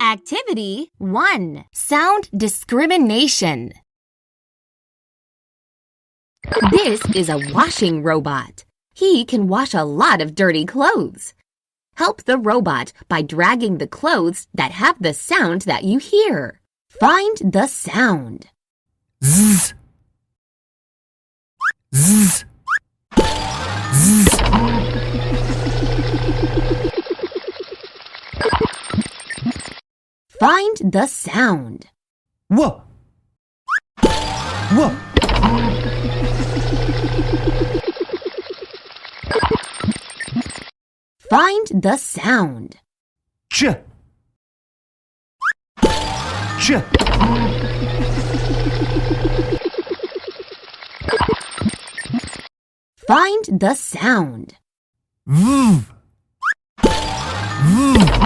Activity 1. Sound discrimination. This is a washing robot. He can wash a lot of dirty clothes. Help the robot by dragging the clothes that have the sound that you hear. Find the sound. Zzz. Zzz. Zzz. Find the sound. Whoa. Whoa. Find the sound. Ch. Ch. Find the sound. V. V.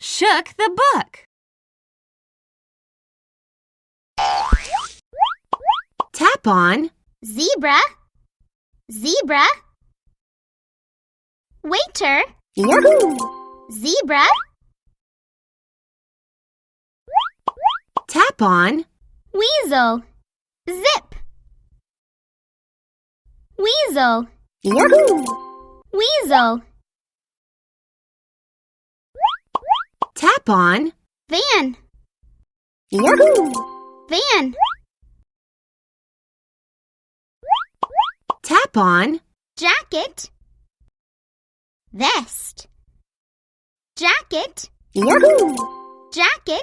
Shook the book. Tap on Zebra, zebra. Waiter, Yahoo! zebra. Tap on Weasel, zip. Weasel, Yahoo! weasel. Tap on Van, Yahoo! van. Tap on Jacket, vest. Jacket, Yahoo! jacket.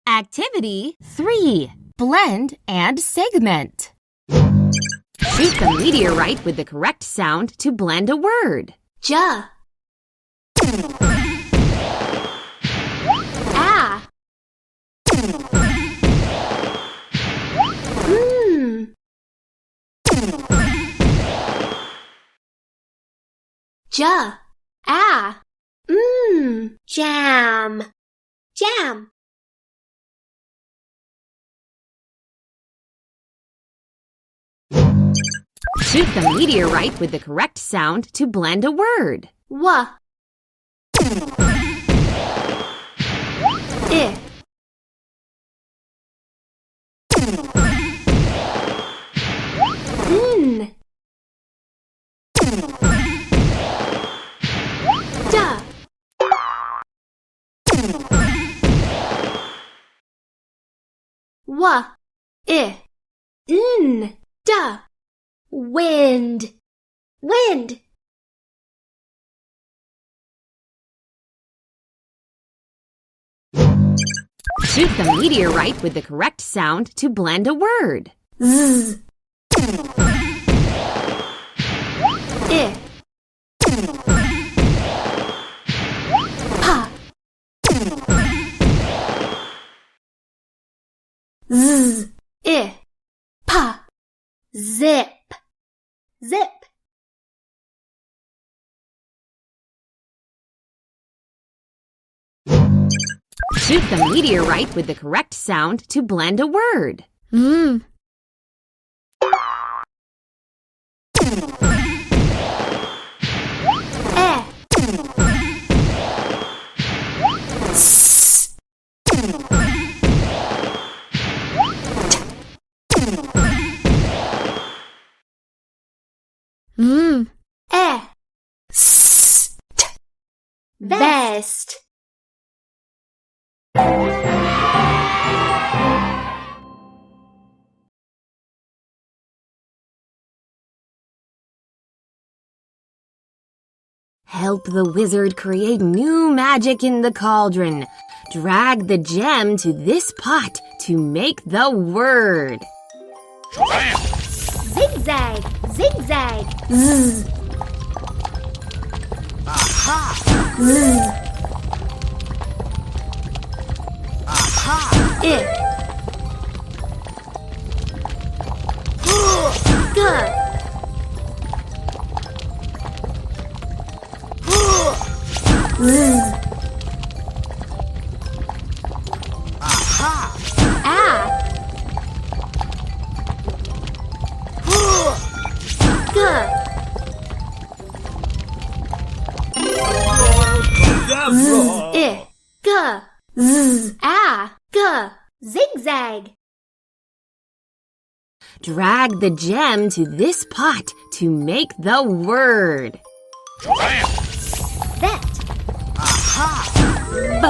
Activity 3. Blend and segment. Shoot the meteorite with the correct sound to blend a word. Ja. Ah. Ja. Ah. Jam. Jam. Shoot the meteorite with the correct sound to blend a word. Wa. I. Da. Wa. I. Da. Wind. Wind. Shoot the meteorite with the correct sound to blend a word. Z. I. Pa. Z. I. Pa. Zip. Zip. Shoot the meteorite with the correct sound to blend a word. Eh. S. S. Vest. Help the wizard create new magic in the cauldron. Drag the gem to this pot to make the word. Zigzag, zigzag. Z. Aha! Z. Aha! I. Good. Zigzag. Drag the gem to this pot to make the word. That. B.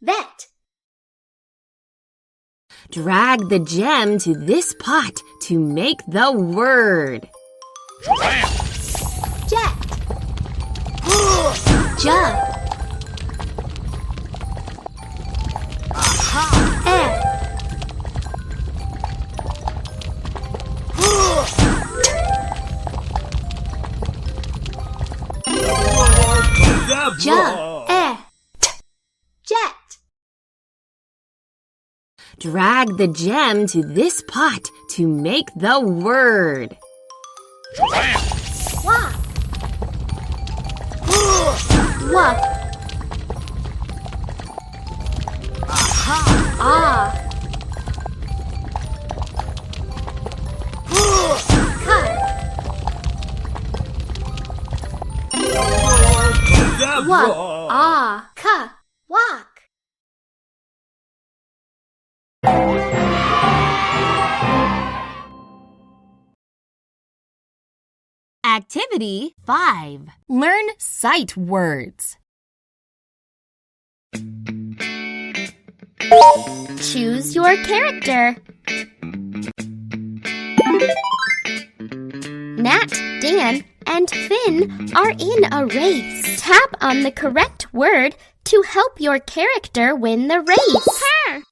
That. Drag the gem to this pot to make the word. Jet. J. Jet. Drag the gem to this pot to make the word. Walk. Walk. Walk. Activity 5. Learn sight words. Choose your character. Nat, Dan, and Finn are in a race. Tap on the correct word to help your character win the race. Her.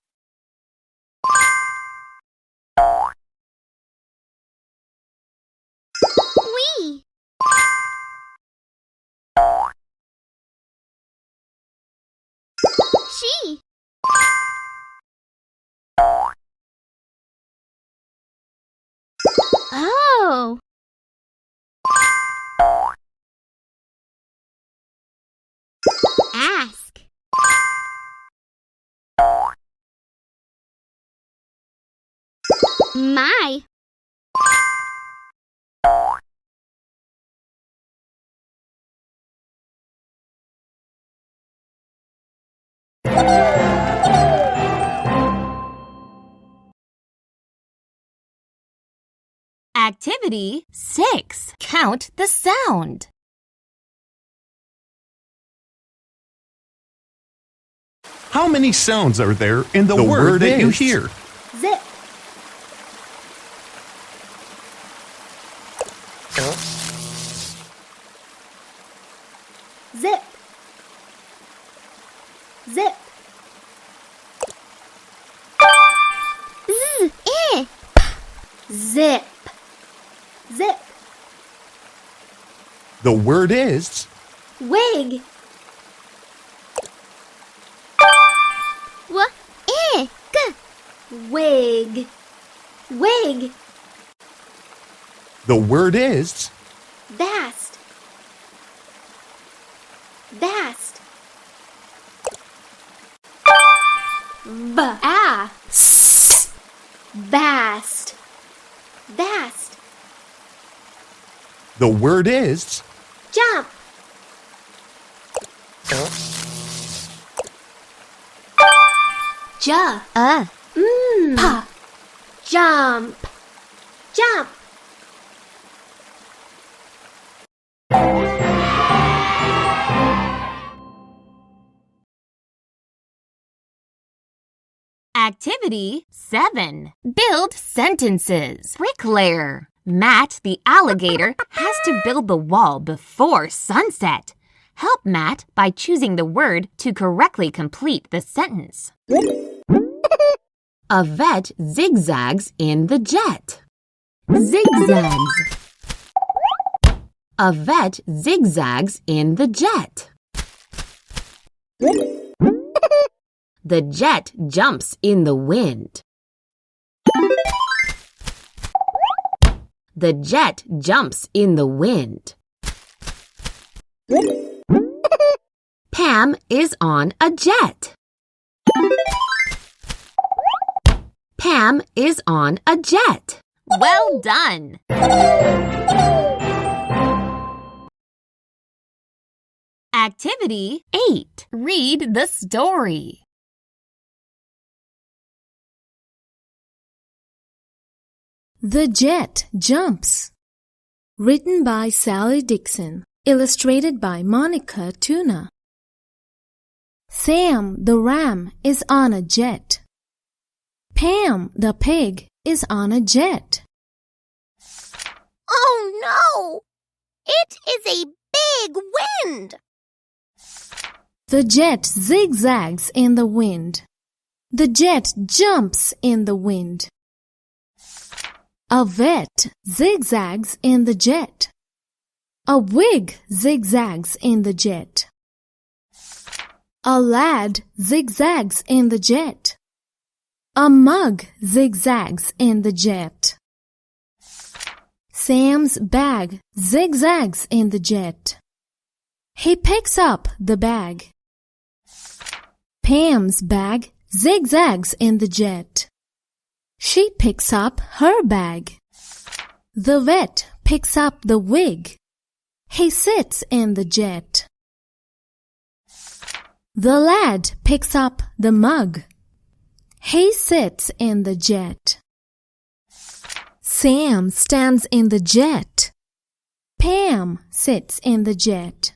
We. She. Oh. Ask. My. Activity 6. Count the sound. How many sounds are there in the word that you hear? Zip. Zip. Zip. Zip. Zip. The word is Wig. Wig. Wig. the word is Vast. Vast. S. Vast. Vast. the word is Jump. Jump. Jump. Activity 7. Build sentences. Bricklayer. Matt the alligator has to build the wall before sunset. Help Matt by choosing the word to correctly complete the sentence. A vet zigzags in the jet. Zigzags. A vet zigzags in the jet. The jet jumps in the wind. The jet jumps in the wind. Pam is on a jet. Pam is on a jet. Well done! Activity 8. Read the story. The Jet Jumps. Written by Sally Dixon. Illustrated by Monica Tuna. Sam the ram is on a jet. Pam the pig is on a jet. Oh no! It is a big wind! The jet zigzags in the wind. The jet jumps in the wind. A vet zigzags in the jet. A wig zigzags in the jet. A lad zigzags in the jet. A mug zigzags in the jet. Sam's bag zigzags in the jet. He picks up the bag. Pam's bag zigzags in the jet. She picks up her bag. The vet picks up the wig. He sits in the jet. The lad picks up the mug. He sits in the jet. Sam stands in the jet. Pam sits in the jet.